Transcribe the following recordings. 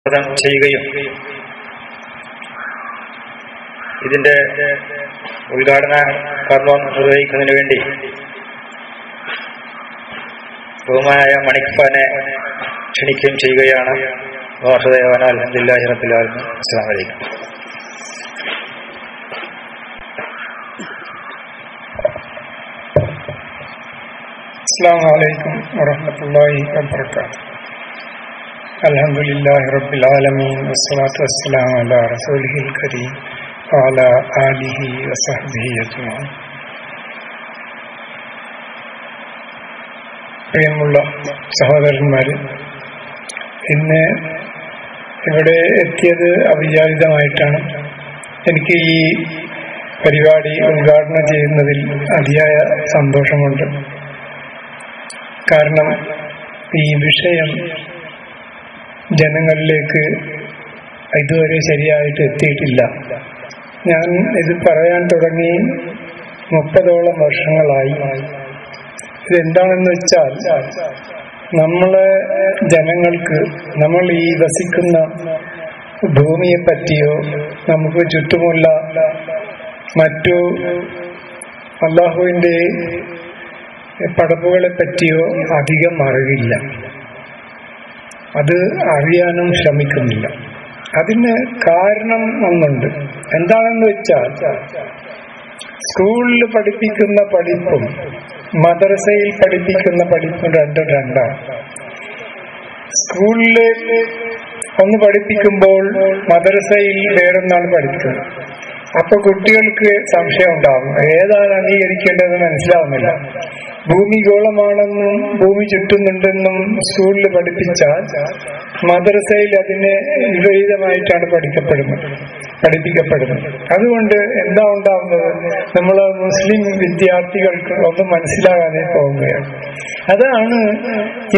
ചെയ്യുകയും ഇതിന്റെ ഉദ്ഘാടന കർമ്മം നിർവഹിക്കുന്നതിന് വേണ്ടി ബഹുമാനായ മണിക്ഫാനെ ക്ഷണിക്കുകയും ചെയ്യുകയാണ്. അൽഹംദുലില്ലാഹി റബ്ബിൽ ആലമീൻ. അസ്സലാമു അലൈക്കും. അസ്സലാമു അലൈക്കും വറഹ്മത്തുള്ളാഹി വബറകാതുഹു. അൽഹംദുലില്ലാഹി റബ്ബിൽ ആലമീൻ വസ്സലാത്തു വസ്സലാമു അലാ റസൂലിഹിൽ കരീം വഅലാ ആലിഹി വസഹ്ബിഹി അജ്മഈൻ. പ്രിയമുള്ള സഹോദരന്മാര്, ഇന്ന് ഇവിടെ എത്തിയത് അവിചാരിതമായിട്ടാണ്. എനിക്ക് ഈ പരിപാടി ഉദ്ഘാടനം ചെയ്യുന്നതിൽ അതിയായ സന്തോഷമുണ്ട്. കാരണം ഈ വിഷയം ജനങ്ങളിലേക്ക് ഇതുവരെ ശരിയായിട്ട് എത്തിയിട്ടില്ല. ഞാൻ ഇത് പറയാൻ തുടങ്ങി 30ഓളം വർഷങ്ങളായി. ഇതെന്താണെന്ന് വെച്ചാൽ, നമ്മളെ ജനങ്ങൾക്ക് നമ്മൾ ഈ വസിക്കുന്ന ഭൂമിയെ പറ്റിയോ നമുക്ക് ചുറ്റുമുള്ള മറ്റു അല്ലാഹുവിന്റെ പടപ്പുകളെ പറ്റിയോ അധികം അറിവില്ല. അത് അറിയാനും ശ്രമിക്കുന്നില്ല. അതിന് കാരണം ഒന്നുണ്ട്. എന്താണെന്ന് വെച്ചാൽ, സ്കൂളിൽ പഠിപ്പിക്കുന്ന പഠിപ്പും മദ്രസയിൽ പഠിപ്പിക്കുന്ന പഠിപ്പും രണ്ടാണ്. സ്കൂളിൽ ഒന്ന് പഠിപ്പിക്കുമ്പോൾ മദ്രസയിൽ വേറൊന്നാണ് പഠിക്കുന്നത്. അപ്പൊ കുട്ടികൾക്ക് സംശയം ഉണ്ടാവും, ഏതാണ് അംഗീകരിക്കേണ്ടതെന്ന് മനസ്സിലാവുന്നില്ല. ഭൂമി ഗോളമാണെന്നും ഭൂമി ചുറ്റുന്നുണ്ടെന്നും സ്കൂളിൽ പഠിപ്പിച്ചാൽ മദ്രസയിൽ അതിനെ വിപരീതമായിട്ടാണ് പഠിപ്പിക്കപ്പെടുന്നത്. അതുകൊണ്ട് എന്താ ഉണ്ടാവുന്നത്, നമ്മള് മുസ്ലിം വിദ്യാർത്ഥികൾക്ക് ഒന്നും മനസ്സിലാകാതെ പോവുകയാണ്. അതാണ്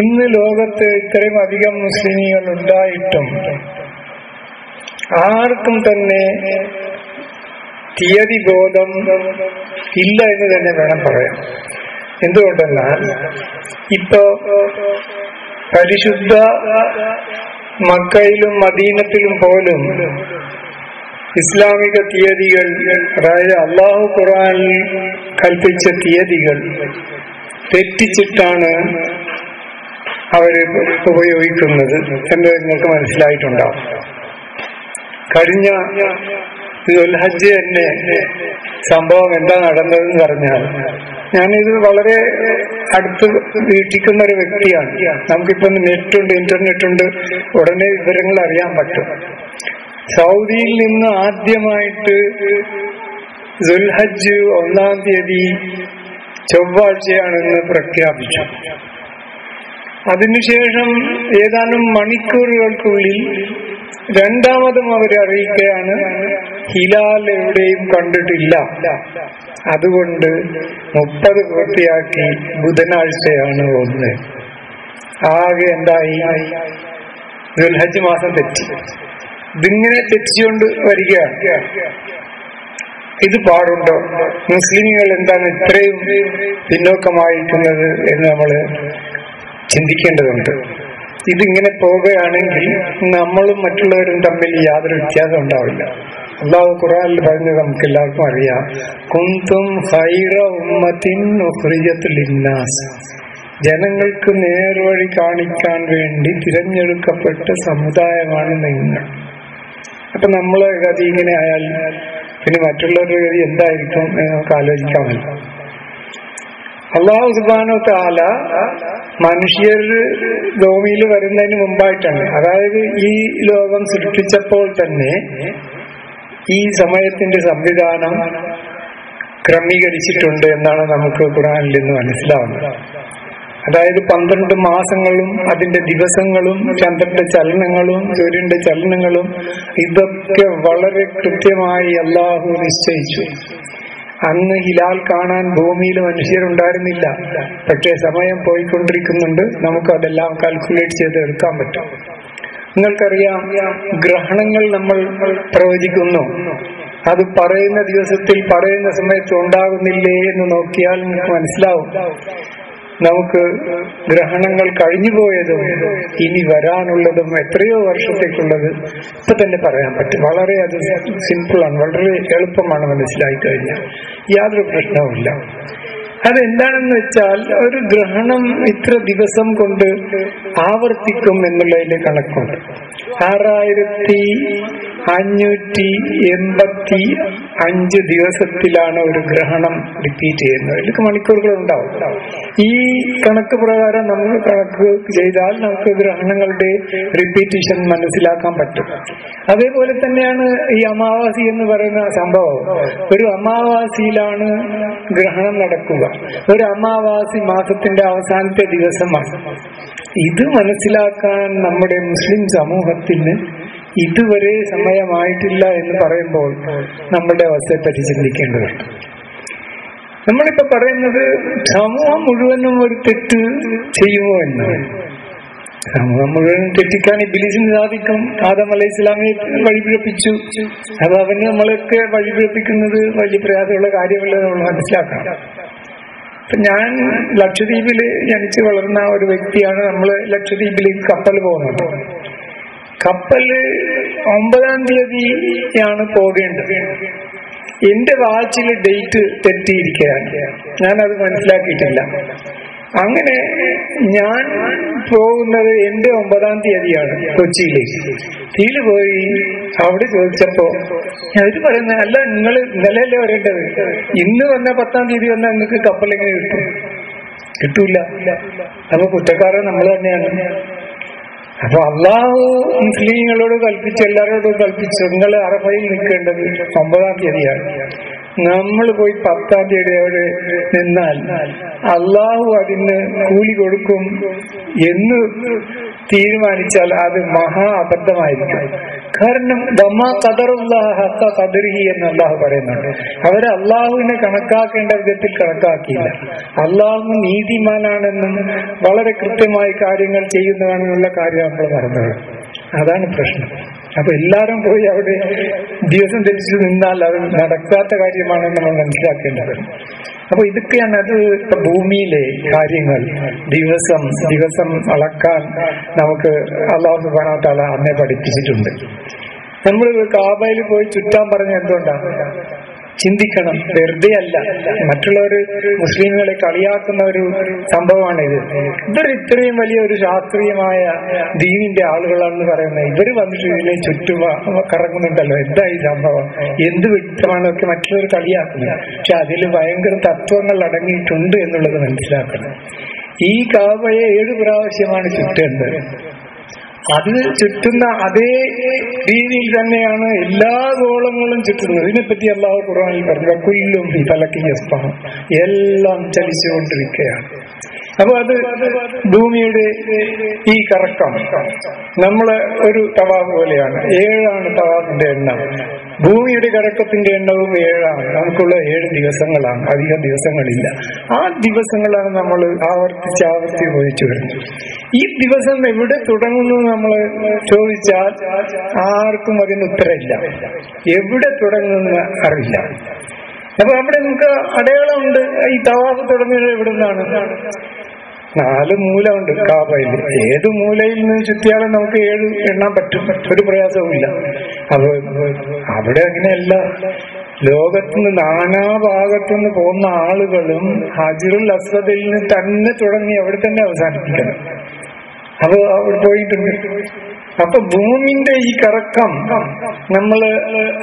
ഇന്ന് ലോകത്ത് ഇത്രയും അധികം മുസ്ലിമുകൾ ഉണ്ടായിട്ടും ആർക്കും തന്നെ തീയതി ബോധം ഇല്ല എന്ന് തന്നെ വേണം പറയാൻ. എന്തുകൊണ്ടെന്നാൽ, ഇപ്പോ പരിശുദ്ധ മക്കയിലും മദീനത്തിലും പോലും ഇസ്ലാമിക തീയതികൾ, അതായത് അള്ളാഹു ഖുർആനിൽ കൽപ്പിച്ച തീയതികൾ തെറ്റിച്ചിട്ടാണ് അവര് ഉപയോഗിക്കുന്നത് എന്ന് നിങ്ങൾക്ക് മനസ്സിലായിട്ടുണ്ടാവും. കഴിഞ്ഞ ദുൽഹജ്ജ് തന്നെ സംഭവം എന്താ നടന്നതെന്ന് പറഞ്ഞാൽ, ഞാനിത് വളരെ അടുത്ത് വീക്ഷിക്കുന്ന ഒരു വ്യക്തിയാണ്. നമുക്കിപ്പോ നെറ്റുണ്ട്, ഇന്റർനെറ്റ് ഉണ്ട്, ഉടനെ വിവരങ്ങൾ അറിയാൻ പറ്റും. സൗദിയിൽ നിന്ന് ആദ്യമായിട്ട് ദുൽഹജ്ജ് 1-ാം തീയതി ചൊവ്വാഴ്ചയാണെന്ന് പ്രഖ്യാപിച്ചു. അതിനുശേഷം ഏതാനും മണിക്കൂറുകൾക്കുള്ളിൽ രണ്ടാമതും അവരെ അറിയിക്കുകയാണ്, ഹിലാൽ എവിടെയും കണ്ടിട്ടില്ല, അതുകൊണ്ട് 30 പൂർത്തിയാക്കി ബുധനാഴ്ചയാണ് ഒന്ന്. ആകെ എന്തായി, ദുൽഹജ്ജ് മാസം തെറ്റി. ഇതിങ്ങനെ തെറ്റിച്ചുകൊണ്ട് വരികയാണ്. ഇത് പാടുണ്ടോ? മുസ്ലിങ്ങൾ എന്താണ് ഇത്രയും പിന്നോക്കമായിരിക്കുന്നത് എന്ന് നമ്മൾ ചിന്തിക്കേണ്ടതുണ്ട്. ഇതിങ്ങനെ പോവുകയാണെങ്കിൽ നമ്മളും മറ്റുള്ളവരും തമ്മിൽ യാതൊരു വ്യത്യാസം ഉണ്ടാവില്ല. അല്ലാഹു ഖുർആനിൽ പറഞ്ഞത് നമുക്ക് എല്ലാവർക്കും അറിയാം, കുന്തും ഖൈറ ഉമ്മത്തിൻ ഉഖ്രിജത് ലിന്നാസ്, ജനങ്ങൾക്ക് നേർവഴി കാണിക്കാൻ വേണ്ടി തിരഞ്ഞെടുക്കപ്പെട്ട സമുദായമാണ് നിങ്ങൾ. അപ്പൊ നമ്മളെ ഗതി ഇങ്ങനെ ആയാൽ പിന്നെ മറ്റുള്ളവരുടെ ഗതി എന്തായിരിക്കും എന്ന് നമുക്ക് ആലോചിക്കാമല്ലോ. അല്ലാഹു സുബ്ഹാനഹു വ തആല മനുഷ്യർ ഭൂമിയിൽ വരുന്നതിന് മുമ്പായിട്ടാണ്, അതായത് ഈ ലോകം സൃഷ്ടിച്ചപ്പോൾ തന്നെ ഈ സമയത്തിന്റെ സംവിധാനം ക്രമീകരിച്ചിട്ടുണ്ട് എന്നാണ് നമുക്ക് ഖുർആനിൽ നിന്ന് മനസ്സിലാവുന്നത്. അതായത് 12 മാസങ്ങളും അതിന്റെ ദിവസങ്ങളും ചന്ദ്രന്റെ ചലനങ്ങളും സൂര്യന്റെ ചലനങ്ങളും ഇതൊക്കെ വളരെ കൃത്യമായി അല്ലാഹു നിശ്ചയിച്ചു. അന്ന് ഹിലാൽ കാണാൻ ഭൂമിയിൽ മനുഷ്യരുണ്ടായിരുന്നില്ല. പക്ഷേ സമയം പോയിക്കൊണ്ടിരിക്കുന്നുണ്ട്, നമുക്ക് അതെല്ലാം കാൽക്കുലേറ്റ് ചെയ്ത് എടുക്കാൻ പറ്റും. നിങ്ങൾക്കറിയാം, ഗ്രഹണങ്ങൾ നമ്മൾ പ്രവചിക്കുന്നു. അത് പറയുന്ന ദിവസത്തിൽ പറയുന്ന സമയത്ത് ഉണ്ടാകുന്നില്ലേ എന്ന് നോക്കിയാൽ നിങ്ങൾക്ക് മനസ്സിലാവും. നമുക്ക് ഗ്രഹണങ്ങൾ കഴിഞ്ഞുപോയതും ഇനി വരാനുള്ളതും എത്രയോ വർഷത്തേക്കുള്ളത് ഇപ്പൊ തന്നെ പറയാൻ പറ്റും. വളരെ അത് സിമ്പിളാണ്, വളരെ എളുപ്പമാണ് മനസ്സിലായി കഴിഞ്ഞാൽ യാതൊരു പ്രശ്നവുമില്ല. അതെന്താണെന്ന് വെച്ചാൽ ഒരു ഗ്രഹണം ഇത്ര ദിവസം കൊണ്ട് ആവർത്തിക്കും എന്നുള്ളതിന്റെ കണക്കുണ്ട്. 6585 ദിവസത്തിലാണ് ഒരു ഗ്രഹണം റിപ്പീറ്റ് ചെയ്യുന്നത്. ഇതിൽ മണിക്കൂറുകൾ ഉണ്ടാവും. ഈ കണക്ക് പ്രകാരം നമ്മൾ കണക്ക് ചെയ്താൽ നമുക്ക് ഗ്രഹണങ്ങളുടെ റിപ്പീറ്റേഷൻ മനസ്സിലാക്കാൻ പറ്റും. അതേപോലെ തന്നെയാണ് ഈ അമാവാസി എന്ന് പറയുന്ന സംഭവം. ഒരു അമാവാസിയിലാണ് ഗ്രഹണം നടക്കുക. ഒരു അമാവാസി മാസത്തിന്റെ അവസാനത്തെ ദിവസമാണ്. ഇത് മനസ്സിലാക്കാൻ നമ്മുടെ മുസ്ലിം സമൂഹത്തിന് ഇതുവരെ സമയമായിട്ടില്ല എന്ന് പറയുമ്പോൾ നമ്മുടെ അവസ്ഥയെപ്പറ്റി ചിന്തിക്കേണ്ടതുണ്ട്. നമ്മളിപ്പോ പറയുന്നത് സമൂഹം മുഴുവനും ഒരു തെറ്റ് ചെയ്യുമോ എന്നാണ്. സമൂഹം മുഴുവനും തെറ്റിക്കാൻ ഇബ്ലീസിന് സാധിക്കും. ആദം അലൈഹി ഇസ്ലാമിനെ വഴിപിഴപ്പിച്ചു. അത് അവന് നമ്മളൊക്കെ വഴിപിഴപ്പിക്കുന്നത് വലിയ പ്രയാസമുള്ള കാര്യമല്ല നമ്മൾ മനസ്സിലാക്കണം. ഞാൻ ലക്ഷദ്വീപില് ജനിച്ചു വളർന്ന ഒരു വ്യക്തിയാണ്. നമ്മള് ലക്ഷദ്വീപിലേക്ക് കപ്പൽ പോകുന്നത്. കപ്പല് 9-ാം തീയതിയാണ് പോകേണ്ടത്. എന്റെ വാച്ചില് ഡേറ്റ് തെറ്റിയിരിക്കുകയാണ്. ഞാനത് മനസ്സിലാക്കിയിട്ടില്ല. അങ്ങനെ ഞാൻ പോകുന്നത് എന്റെ 9-ാം തീയതിയാണ് കൊച്ചിയിലേക്ക്. തീല് പോയി അവിടെ ചോദിച്ചപ്പോ അവര് പറയുന്നത്, അല്ല നിങ്ങൾ ഇന്നലെയല്ലേ വരേണ്ടത്, ഇന്ന് വന്ന 10-ാം തീയതി വന്നാൽ നിങ്ങൾക്ക് കപ്പൽ എങ്ങനെ കിട്ടും? കിട്ടൂല. അപ്പൊ കുറ്റക്കാരൻ നമ്മൾ തന്നെയാണ്. അപ്പൊ അള്ളാഹു മുസ്ലിങ്ങളോട് കൽപ്പിച്ചു, എല്ലാവരോടും കൽപ്പിച്ചു, നിങ്ങൾ അറഫയിൽ നിൽക്കേണ്ടത് 9-ാം തീയതിയാണ്. നമ്മൾ പോയി 10-ാം തീയതി അവിടെ നിന്നാൽ അള്ളാഹു അതിന് കൂലി കൊടുക്കും എന്ന് തീരുമാനിച്ചാൽ അത് മഹാ അബദ്ധമായിരിക്കും. കാരണം ദമാ ഖദറുല്ലാഹ ഹഖ ഖദരിഹി എന്ന് അള്ളാഹു പറയുന്നുണ്ട്. അവരെ അള്ളാഹുവിനെ കണക്കാക്കേണ്ട വിധത്തിൽ കണക്കാക്കിയില്ല. അള്ളാഹു നീതിമാനാണെന്നും വളരെ കൃത്യമായി കാര്യങ്ങൾ ചെയ്യുന്നതാണെന്നുള്ള കാര്യം നമ്മൾ മറന്നത്. അതാണ് പ്രശ്നം. അപ്പൊ എല്ലാരും പോയി അവിടെ ദിവസം തെറ്റിച്ചു നിന്നാൽ അത് നടക്കാത്ത കാര്യമാണെന്ന് നമ്മൾ മനസ്സിലാക്കേണ്ടത്. അപ്പൊ ഇതൊക്കെയാണ് അത് ഭൂമിയിലെ കാര്യങ്ങൾ. ദിവസം അളക്കാൻ നമുക്ക് അല്ലാഹു സുബ്ഹാനഹു വ തആല അന്നേ പഠിപ്പിച്ചിട്ടുണ്ട്. നമ്മൾ കാബയിൽ പോയി ചുറ്റാൻ പറഞ്ഞ എന്തുകൊണ്ടാണ്? ചിന്തിക്കണം, വെറുതെ അല്ല. മറ്റുള്ളവർ മുസ്ലിങ്ങളെ കളിയാക്കുന്ന ഒരു സംഭവമാണിത്. ഇവർ ഇത്രയും വലിയ ഒരു ശാസ്ത്രീയമായ ദീനിന്റെ ആളുകളാണെന്ന് പറയുന്നത്, ഇവര് വന്നിട്ട് ഇതിനെ ചുറ്റും കറങ്ങുന്നുണ്ടല്ലോ, എന്താ ഈ സംഭവം, എന്ത് വ്യക്തമാണൊക്കെ മറ്റുള്ളവർ കളിയാക്കുന്നത്. പക്ഷെ അതിൽ ഭയങ്കര തത്വങ്ങൾ അടങ്ങിയിട്ടുണ്ട് എന്നുള്ളത് മനസ്സിലാക്കണം. ഈ കാബയെ 7 പ്രാവശ്യമാണ് ചുറ്റേണ്ടത്. അത് ചുറ്റുന്ന അതേ രീതിയിൽ തന്നെയാണ് എല്ലാ ഗോളങ്ങളും ചുറ്റുന്നത്. ഇതിനെപ്പറ്റി അല്ലാഹു ഖുർആനിൽ പറഞ്ഞു, കുല്ലും ഫീ ഫലകിൻ യസ്ബഹൂൻ, എല്ലാം ചലിച്ചുകൊണ്ടിരിക്കുകയാണ്. അപ്പൊ അത് ഭൂമിയുടെ ഈ കറക്കം നമ്മള് ഒരു തവാഫ് പോലെയാണ്. 7 തവാഫിന്റെ എണ്ണം. ഭൂമിയുടെ കറക്കത്തിന്റെ എണ്ണവും 7. നമുക്കുള്ള 7 ദിവസങ്ങളാണ്, അധികം ദിവസങ്ങളില്ല. ആ ദിവസങ്ങളാണ് നമ്മൾ ആവർത്തിച്ച് ഉപയോഗിച്ചു വരുന്നത്. ഈ ദിവസം എവിടെ തുടങ്ങുന്നു നമ്മൾ ചോദിച്ചാൽ ആർക്കും അതിന് ഉത്തരമില്ല. എവിടെ തുടങ്ങുന്ന അറിയില്ല. അപ്പൊ അവിടെ നമുക്ക് അടയാളമുണ്ട്. ഈ തവാഫ് തുടങ്ങിയത് എവിടെ നിന്നാണ്? 4 മൂലമുണ്ട് കാബയിൽ. ഏത് മൂലയിൽ നിന്ന് ചുറ്റിയാലും നമുക്ക് 7 എണ്ണാൻ പറ്റും, ഒരു പ്രയാസവുമില്ല. അപ്പൊ അവിടെ അങ്ങനെയല്ല. ലോകത്തുനിന്ന് നാനാഭാഗത്തുനിന്ന് പോകുന്ന ആളുകളും ഹജറുൽ അസ്വദിൽ നിന്ന് തന്നെ തുടങ്ങി അവിടെ തന്നെ അവസാനിപ്പിക്കണം. അപ്പൊ അവിടെ പോയിട്ടുണ്ട്. അപ്പൊ ഭൂമിന്റെ ഈ കറക്കം നമ്മള്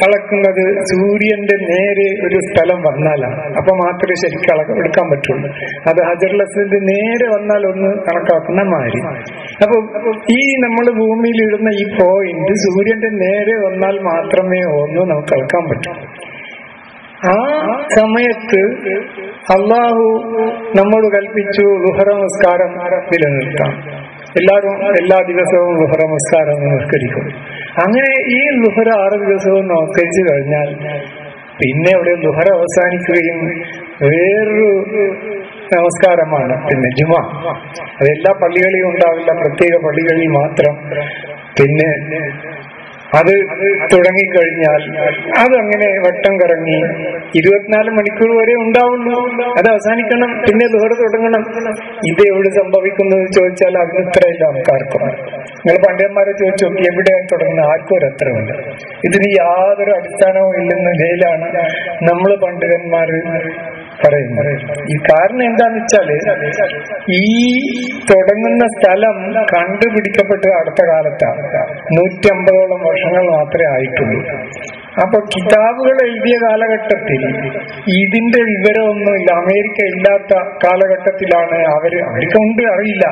അളക്കുന്നത് സൂര്യന്റെ നേരെ ഒരു സ്ഥലം വന്നാലാണ്. അപ്പൊ മാത്രമേ ശരിക്കും എടുക്കാൻ പറ്റുള്ളൂ. അത് ഹജറുൽ അസ്വദിന്റെ നേരെ വന്നാൽ ഒന്ന് കണക്കാക്കുന്ന മാതിരി. അപ്പൊ ഈ നമ്മൾ ഭൂമിയിൽ ഇടുന്ന ഈ പോയിന്റ് സൂര്യന്റെ നേരെ വന്നാൽ മാത്രമേ ഒന്ന് നമുക്ക് അളക്കാൻ പറ്റൂ. ആ സമയത്ത് അള്ളാഹു നമ്മോട് കൽപ്പിച്ചു ളുഹർ നമസ്കാരം നിലനിർത്താം. എല്ലാവരും എല്ലാ ദിവസവും ളുഹർ നമസ്കാരം നമസ്കരിക്കും. അങ്ങനെ ഈ ളുഹർ 6 ദിവസവും നമസ്കരിച്ചു കഴിഞ്ഞാൽ പിന്നെ അവിടെ ളുഹർ അവസാനിക്കുകയും വേറൊരു നമസ്കാരമാണ് പിന്നെ ജുമാ. അതെല്ലാ പള്ളികളിലും ഉണ്ടാവില്ല, പ്രത്യേക പള്ളികളിൽ മാത്രം. പിന്നെ അത് തുടങ്ങിക്കഴിഞ്ഞാൽ അതങ്ങനെ വട്ടം കറങ്ങി 24 മണിക്കൂർ വരെ ഉണ്ടാവുള്ളൂ. അത് അവസാനിക്കണം, പിന്നെ ദുഹർ തുടങ്ങണം. ഇത് എവിടെ സംഭവിക്കുന്നത് ചോദിച്ചാൽ അതിന് ഇത്രയില്ല നമുക്കാർക്കും. നിങ്ങൾ പണ്ഡിതന്മാരെ ചോദിച്ചു നോക്കി, എവിടെ തുടങ്ങുന്ന ആർക്കും ഒരു അത്രയുണ്ട്. ഇതിന് യാതൊരു അടിസ്ഥാനവും ഇല്ലെന്ന നിലയിലാണ് നമ്മൾ പണ്ഡിതന്മാര് പറയുന്നത്. ഈ കാരണം എന്താന്ന് വെച്ചാല് ഈ തുടങ്ങുന്ന സ്ഥലം കണ്ടുപിടിക്കപ്പെട്ടത് അടുത്ത കാലത്താണ്. 150ഓളം വർഷങ്ങൾ മാത്രമേ ആയിട്ടുള്ളൂ. അപ്പൊ കിതാബുകൾ എഴുതിയ കാലഘട്ടത്തിൽ ഇതിന്റെ വിവരമൊന്നുമില്ല. അമേരിക്ക ഇല്ലാത്ത കാലഘട്ടത്തിലാണ് അവർക്കുണ്ട്, അറിയില്ല.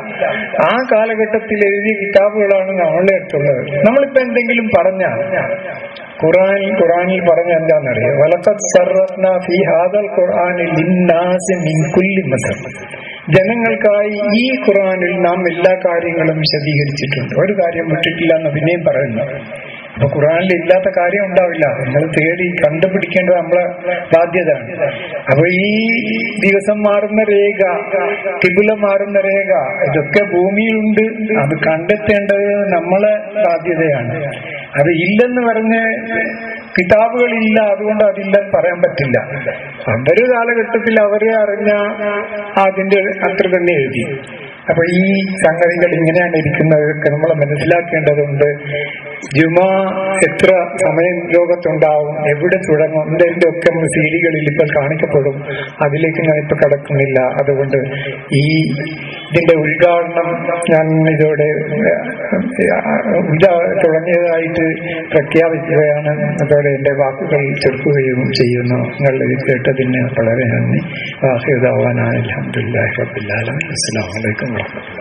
ആ കാലഘട്ടത്തിൽ എഴുതിയ കിതാബുകളാണ് നമ്മളെ അടുത്തുള്ളത്. നമ്മളിപ്പോ എന്തെങ്കിലും പറഞ്ഞാൽ ഖുറാനിൽ പറഞ്ഞ എന്താണെന്നറിയോ? വലഖദ് സറഫ്നാ ഫീ ഹാദൽ ഖുർആനി ലിന്നാസി മിൻ കുല്ലി മസൽ. ജനങ്ങൾക്കായി ഈ ഖുർആനിൽ നാം എല്ലാ കാര്യങ്ങളും വിശദീകരിച്ചിട്ടുണ്ട്, ഒരു കാര്യം വിട്ടിട്ടില്ല എന്ന് പിന്നെയും പറയുന്നു. അപ്പൊ ഖുർആനിൽ ഇല്ലാത്ത കാര്യം ഉണ്ടാവില്ല. നമ്മൾ തേടി കണ്ടുപിടിക്കേണ്ടത് നമ്മളെ ബാധ്യതയാണ്. അപ്പൊ ഈ ദിവസം മാറുന്ന രേഖ, കിബില മാറുന്ന രേഖ, ഇതൊക്കെ ഭൂമിയിലുണ്ട്. അത് കണ്ടെത്തേണ്ടത് നമ്മളെ ബാധ്യതയാണ്. അത് ഇല്ലെന്ന് പറഞ്ഞ് കിതാബുകളില്ല, അതുകൊണ്ട് അതില്ലെന്ന് പറയാൻ പറ്റില്ല. അവര് കാലഘട്ടത്തിൽ അവരെ അറിഞ്ഞ അതിന്റെ അത്ര തന്നെ എഴുതി. അപ്പൊ ഈ സംഗതികൾ ഇങ്ങനെയാണ് ഇരിക്കുന്നതൊക്കെ നമ്മൾ മനസ്സിലാക്കേണ്ടതുണ്ട്. ജുമാ എത്ര സമയം ലോകത്തുണ്ടാവും, എവിടെ തുടങ്ങും, ഇതിന്റെ ഒക്കെ സീഡികളിൽ ഇപ്പോൾ കാണിക്കപ്പെടും. അതിലേക്ക് ഞാൻ ഇപ്പൊ കടക്കുന്നില്ല. അതുകൊണ്ട് ഇതിന്റെ ഉദ്ഘാടനം ഞാൻ ഇതോടെ തുടങ്ങിയതായിട്ട് പ്രഖ്യാപിക്കുകയാണ്. അതോടെ എന്റെ വാക്കുകൾ ചെറുക്കുകയും ചെയ്യുന്നു. നിങ്ങൾ ഇത് കേട്ടതിന് വളരെ നന്ദി. വാഹിദാവാൻ അൽഹംദുലില്ലാഹി റബ്ബിൽ ആലമീൻ. അസ്സലാമു അലൈക്കും വറഹ്മത്തുള്ളാഹി.